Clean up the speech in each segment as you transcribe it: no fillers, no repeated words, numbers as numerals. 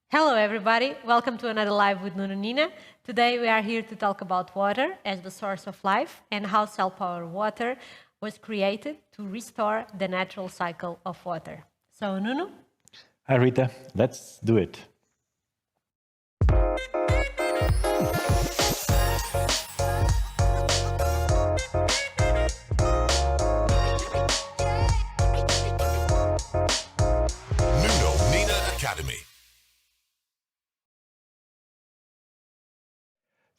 Hello everybody, welcome to another live with Nuno Nina. Today we are here to talk about water as the source of life and how CellPower Water was created to restore the natural cycle of water. So Nuno? Hi Rita, let's do it. Nuno Nina Academy.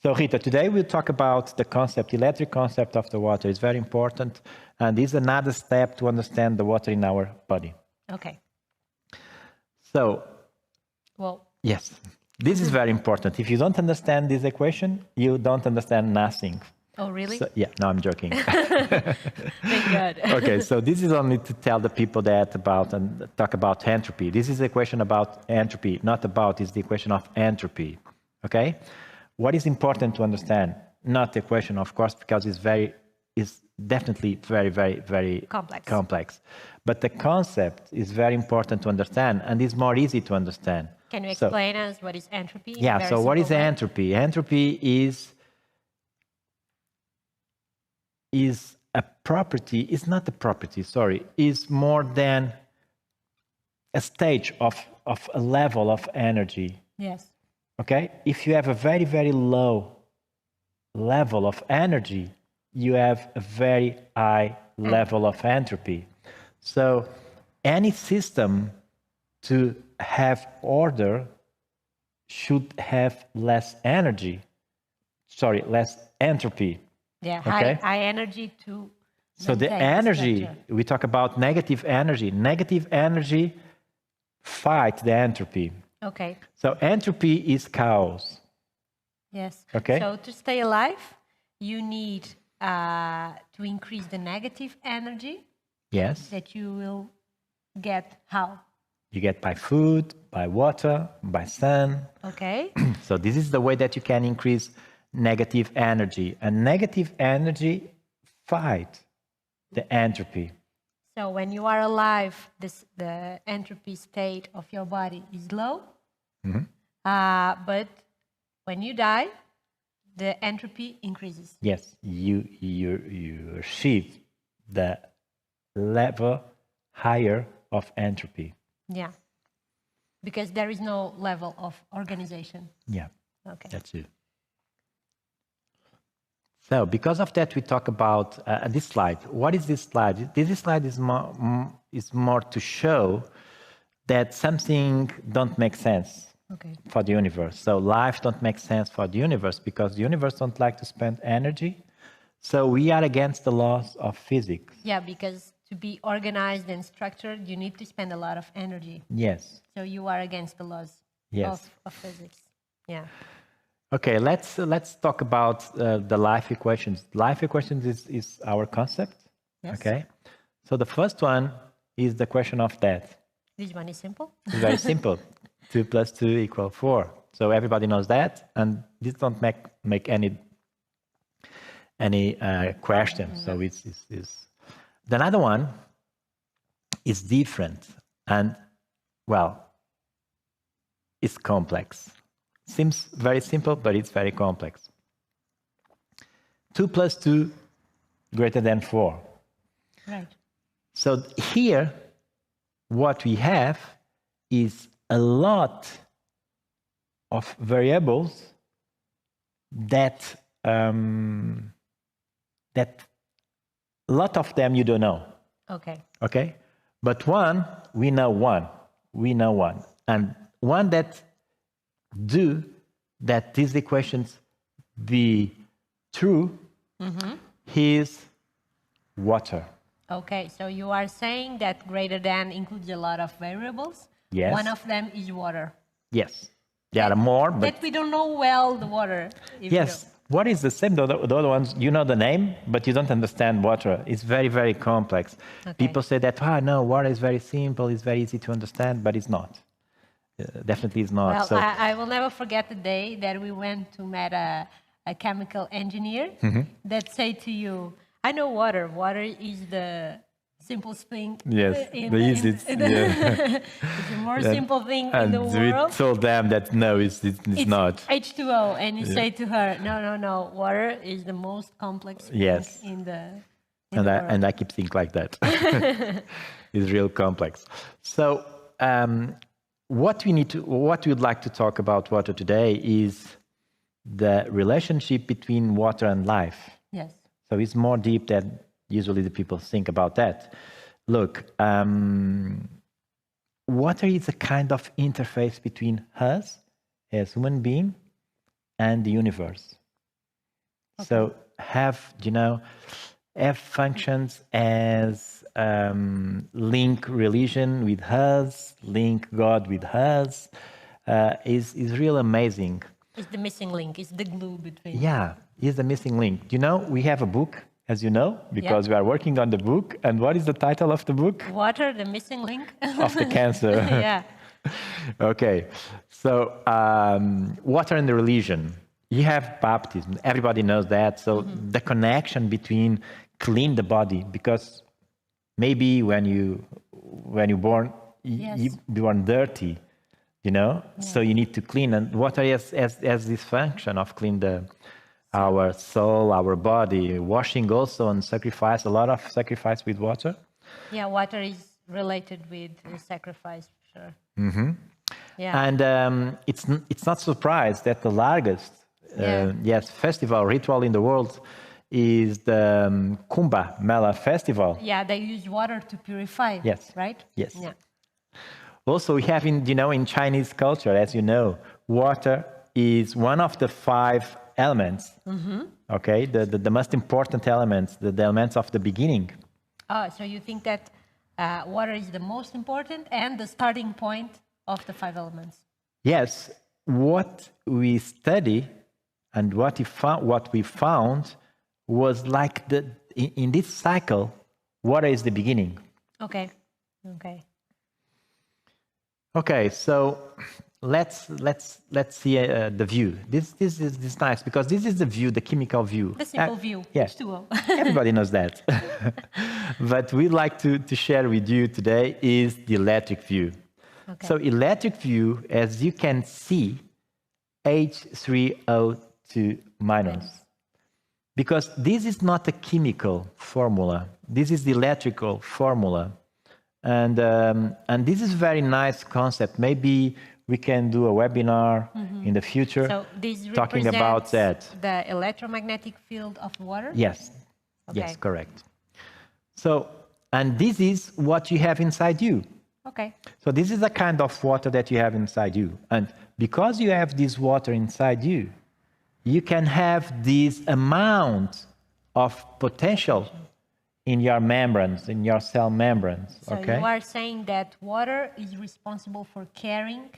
So Rita, today we'll talk about the concept, electric concept of the water. It's very important, and this is another step to understand the water in our body. Okay. So, Well, yes, this is very important. If you don't understand this equation, you don't understand nothing. oh really? So, yeah, no, I'm joking. Thank God. Okay, so this is only to tell the people that about and talk about entropy. This is the equation about entropy, not about, it's the equation of entropy. Okay? What is important to understand? Not the equation, of course, because it's definitely very complex. But the concept is very important to understand, and it's more easy to understand. Can you explain us what is entropy? in a Yeah, very so what is simple way? entropy? Entropy is a property, it's not a property, sorry, is more than a stage of a level of energy. Yes. Okay? If you have a very low level of energy, you have a very high level of entropy. So any system to have order should have less entropy. Yeah, Okay. high energy to So the maintain energy, structure. we talk about negative energy. Negative energy fight the entropy. Okay. So entropy is chaos. Yes. Okay. So to stay alive, you need to increase the negative energy Yes. that you will get how? You get by food, by water, by sun. Okay. So this is the way that you can increase negative energy. And negative energy fight the entropy. So when you are alive, the entropy state of your body is low. But when you die, the entropy increases. Yes, you achieve the level higher of entropy. Yeah. Because there is no level of organization. Yeah, Okay. that's it. So because of that, we talk about this slide. What is this slide? This slide is more to show that something don't make sense for the universe. So life don't make sense for the universe because the universe don't like to spend energy. So we are against the laws of physics. Yeah, because to be organized and structured, you need to spend a lot of energy. Yes. So you are against the laws Yes. of physics. Yeah. Okay, let's talk about the life equations. Life equations is our concept. Yes. Okay. So the first one is the question of death. This one is simple. It's very simple. 2 + 2 = 4. So everybody knows that, and this don't make any questions. So it's the other one is different, and well, it's complex. Seems very simple, but it's very complex. 2 + 2 > 4. Right. So here, what we have is a lot of variables that a lot of them you don't know. Okay. Okay, but we know one, and one that do that these equations be true is water. Okay, so you are saying that greater than includes a lot of variables. Yes. One of them is water. Yes, there are more, but That we don't know well the water. if you yes, what is the same? The other ones, you know the name, but you don't understand water. It's very complex. Okay. People say that, no, water is very simple, it's very easy to understand, but it's not. Definitely it's not. Well, So I will never forget the day that we went to meet a chemical engineer that said to you, I know water. Water is simplest thing. Yes, the easiest. Yeah. It's the more simple thing in the we world. told them that no, it's not. H2O, and you say to her, no, water is the most complex thing Yes. in the And I keep thinking like that. It's real complex. So what we'd like to talk about water today is the relationship between water and life. Yes. So it's more deep than usually the people think about that. Look, water is a kind of interface between us as human being and the universe. Okay. So have functions as link religion with us, link God with us, is real amazing. It's the missing link. It's the glue between. Yeah, it's the missing link. We have a book, as you know, because we are working on the book. And what is the title of the book? Water, the missing link. Of the cancer. Yeah. Okay. So water and the religion. You have baptism. Everybody knows that. So the connection between clean the body, because maybe when you born, yes. you born dirty, Yeah. So you need to clean, and water has this function of clean our soul, our body, washing also, and sacrifice, a lot of sacrifice with water. Yeah, water is related with sacrifice, sure. Mm-hmm. Yeah. And it's not surprised that the largest festival ritual in the world is the Kumbh Mela festival. Yeah, they use water to purify. Yes. Right? Yes. Yeah. Also, we have in Chinese culture, as you know, water is one of the 5 elements. Mm-hmm. Okay, the most important elements, the elements of the beginning. Oh, so you think that water is the most important and the starting point of the 5 elements? Yes. What we study and what we found was like in this cycle, water is the beginning. Okay. Okay, so let's see the view. This is nice because this is the view, the chemical view. The simple view. Yes, H2O. Everybody knows that. But we'd like to share with you today is the electric view. Okay. So electric view, as you can see, H3O2 minus. Because this is not a chemical formula. This is the electrical formula. And this is a very nice concept. Maybe we can do a webinar in the future talking about that. The electromagnetic field of water? Yes. Okay. Yes, correct. So, and this is what you have inside you. Okay. So this is the kind of water that you have inside you. And because you have this water inside you, you can have this amount of potential in your membranes, in your cell membranes. So you are saying that water is responsible for carrying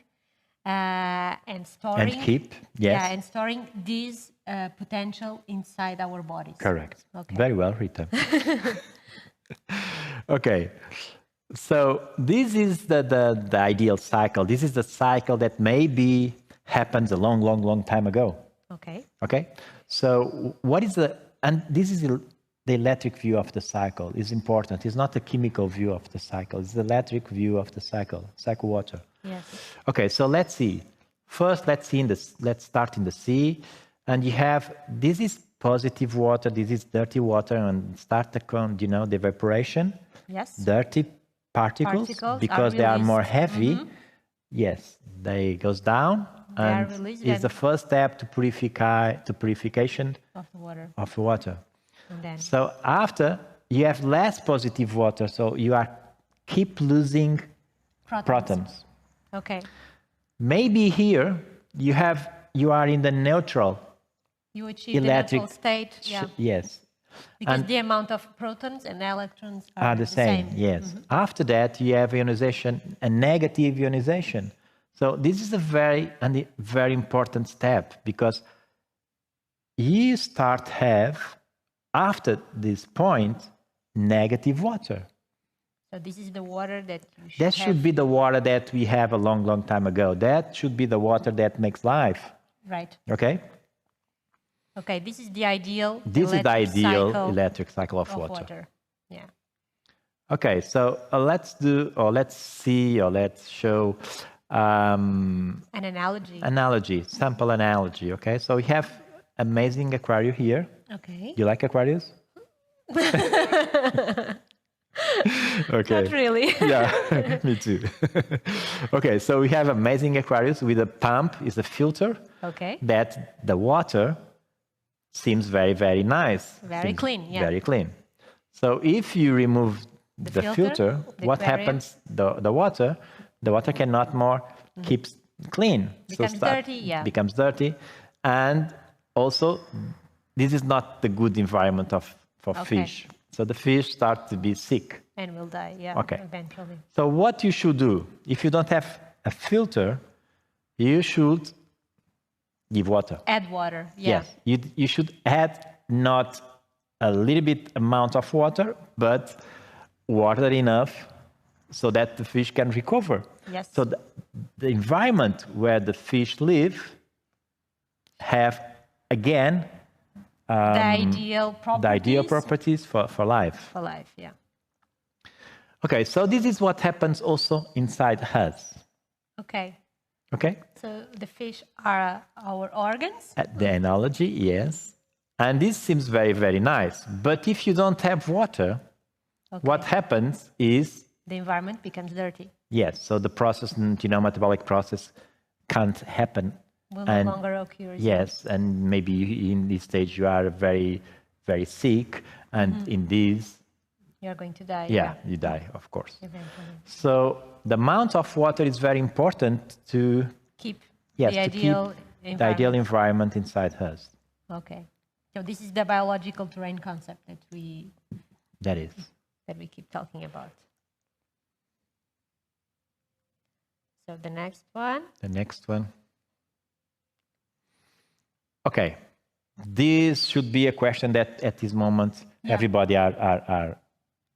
and storing. And keep, yes. Yeah, and storing this potential inside our bodies. Correct. Okay. Very well, Rita. Okay. So this is the ideal cycle. This is the cycle that maybe happens a long time ago. Okay. Okay. So what is and this is the electric view of the cycle is important. It's not a chemical view of the cycle. It's the electric view of the cycle water. Yes. Okay, so let's see. First, let's start in the sea. And you have, this is positive water, this is dirty water, and start the evaporation. Yes. Dirty particles because they are more heavy. Mm-hmm. Yes, they goes down. And it's the first step to purification of the water. So after, you have less positive water, so you keep losing protons. Okay. Maybe here you are in the neutral. You achieve the neutral state. Yeah. Yes. Because the amount of protons and electrons are the same. Yes. Mm-hmm. After that, you have ionization, a negative ionization. So this is a very important step because you after this point, negative water. So this is the water that you should That should be the water that we have a long time ago. That should be the water that makes life. Right. Okay? Okay, this is the ideal electric cycle of water. Yeah. Okay, so let's show An analogy. sample analogy. Okay, so we have amazing aquarium here. Okay. You like aquariums? Okay. Not really. Yeah, me too. Okay, so we have amazing aquariums with a pump, is a filter. Okay. That the water seems very, very nice. Very clean, yeah. Very clean. So if you remove the filter, the what aquarium. happens? The water cannot more keeps clean. Becomes dirty, yeah. Becomes dirty, and also this is not the good environment for fish. So the fish start to be sick. And will die, yeah, Okay. eventually. So what you should do, if you don't have a filter, you should give water. Add water, yeah. Yes, you should add not a little bit amount of water, but water enough so that the fish can recover. Yes. So the environment where the fish live have, again, the ideal properties for life. For life, yeah. Okay, so this is what happens also inside us. Okay. Okay? So the fish are our organs? The analogy, yes. And this seems very, very nice. But if you don't have water, what happens is... The environment becomes dirty. Yes, so the process, metabolic process can't happen. Will no longer occur. Yes, and maybe in this stage you are very, very sick, and in this... You're going to die. Yeah, you die, of course. Eventually. So the amount of water is very important to keep the ideal environment inside us. Okay. So this is the biological terrain concept that we keep talking about. So the next one. The next one. Okay. This should be a question that at this moment everybody are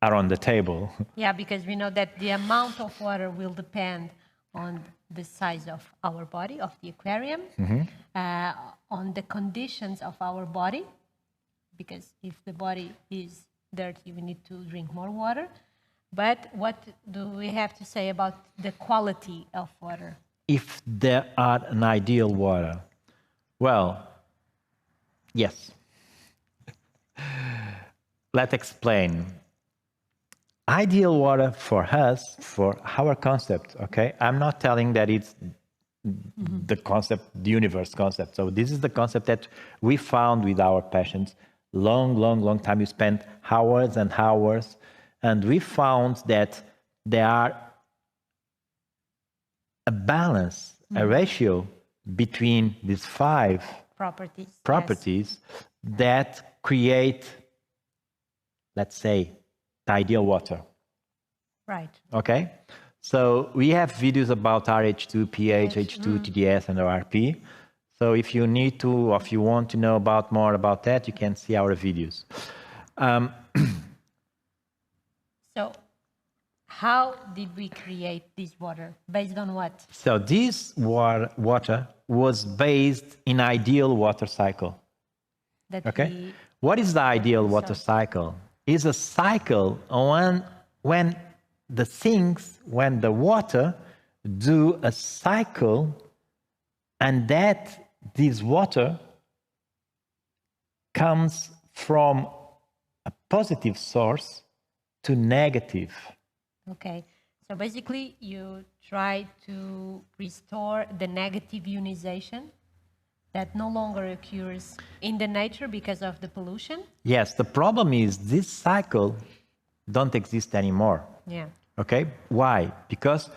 on the table. Yeah, because we know that the amount of water will depend on the size of our body, of the aquarium, on the conditions of our body, because if the body is dirty, we need to drink more water. But what do we have to say about the quality of water? If there are an ideal water, well, yes. Let's explain. Ideal water for us, for our concept, okay? I'm not telling that it's the concept, the universe concept. So this is the concept that we found with our patients. Long time. We spent hours and hours, and we found that there are a balance, a ratio between these 5 properties that create, let's say, the ideal water. Right. Okay? So we have videos about RH2, pH, H2, TDS, and ORp. So if you need to, or if you want to know more about that, you can see our videos. So how did we create this water? Based on what? So this water was based in ideal water cycle. Okay? What is the ideal water cycle? It's a cycle when the water do a cycle, and that this water comes from a positive source to negative. Okay, so basically you try to restore the negative ionization that no longer occurs in the nature because of the pollution? Yes, the problem is this cycle don't exist anymore. Yeah. Okay, why? Because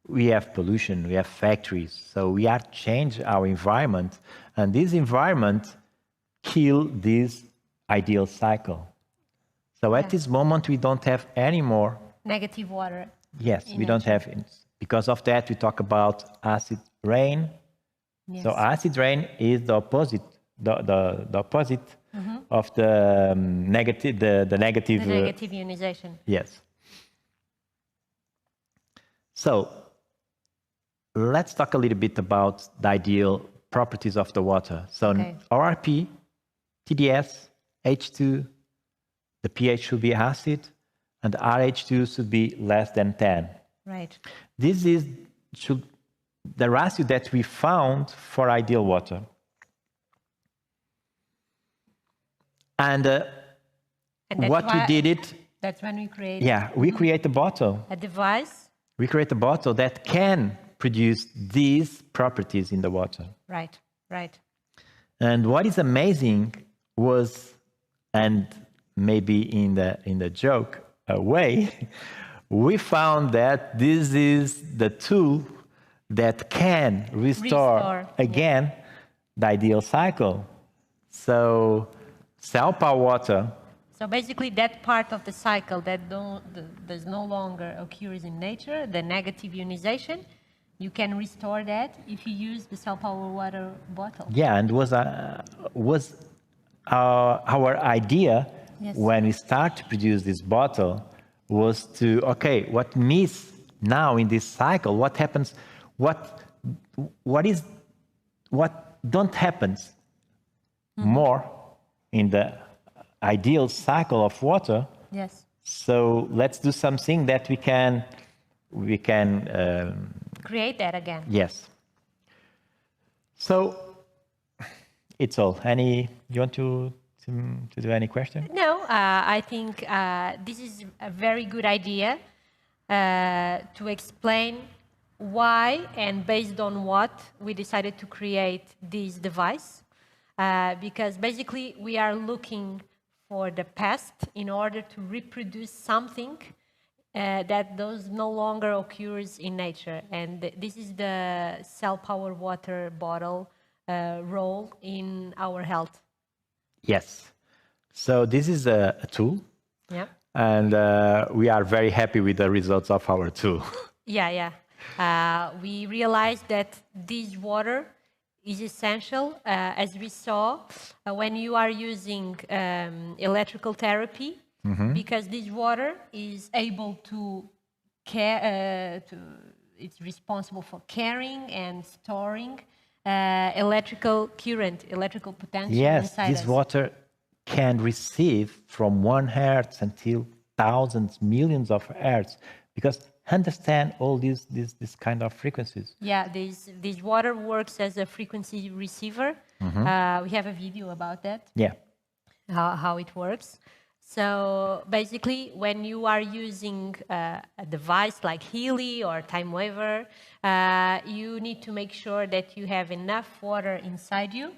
we have pollution, we have factories, so we are change our environment, and this environment kill this ideal cycle. So at this moment we don't have any more negative water. Yes, we don't have it. Because of that we talk about acid rain. Yes. So acid rain is the opposite, the opposite of the negative, the negative ionization. Yes. So let's talk a little bit about the ideal properties of the water. So ORp, TDS, H2, the pH should be acid, and RH2 should be less than 10. Right. This is the ratio that we found for ideal water. And what we did it... That's when we create... Yeah, we create a bottle. A device. We create a bottle that can produce these properties in the water. Right, right. And what is amazing was, and maybe in the joke way, we found that this is the tool that can restore again the ideal cycle. So CellPower water. So basically that part of the cycle that does no longer occurs in nature, the negative ionization, you can restore that if you use the CellPower water bottle. Yeah, and was our idea when we start to produce this bottle was to, okay, what miss now in this cycle, what happens, what don't happens more in the ideal cycle of water. Yes. So let's do something that we can create that again. Yes. So it's all. You want to do any question? No, I think this is a very good idea to explain why and based on what we decided to create this device. Because basically we are looking for the past in order to reproduce something that no longer occurs in nature. And this is the CellPower water bottle role in our health. Yes. So this is a tool. Yeah. And we are very happy with the results of our tool. Yeah. We realized that this water is essential, as we saw, when you are using electrical therapy, because this water is able to it's responsible for carrying and storing electrical current, electrical potential inside us. Yes, this water can receive from 1 hertz until thousands, millions of hertz, because understand all this kind of frequencies. Yeah, this water works as a frequency receiver. We have a video about that. Yeah. How it works. So basically, when you are using a device like Healy or TimeWaver, you need to make sure that you have enough water inside you.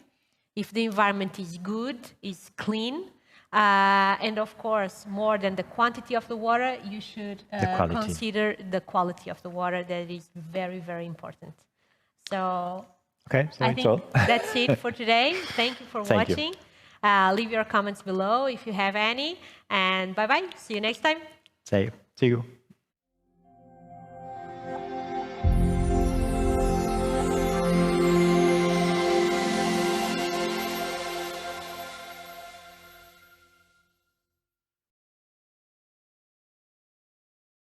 If the environment is good, is clean, and of course, more than the quantity of the water, you should consider the quality of the water. That is very, very important. So, okay, so I think that's it for today. Thank you for watching. Leave your comments below if you have any. And bye-bye. See you next time. See you.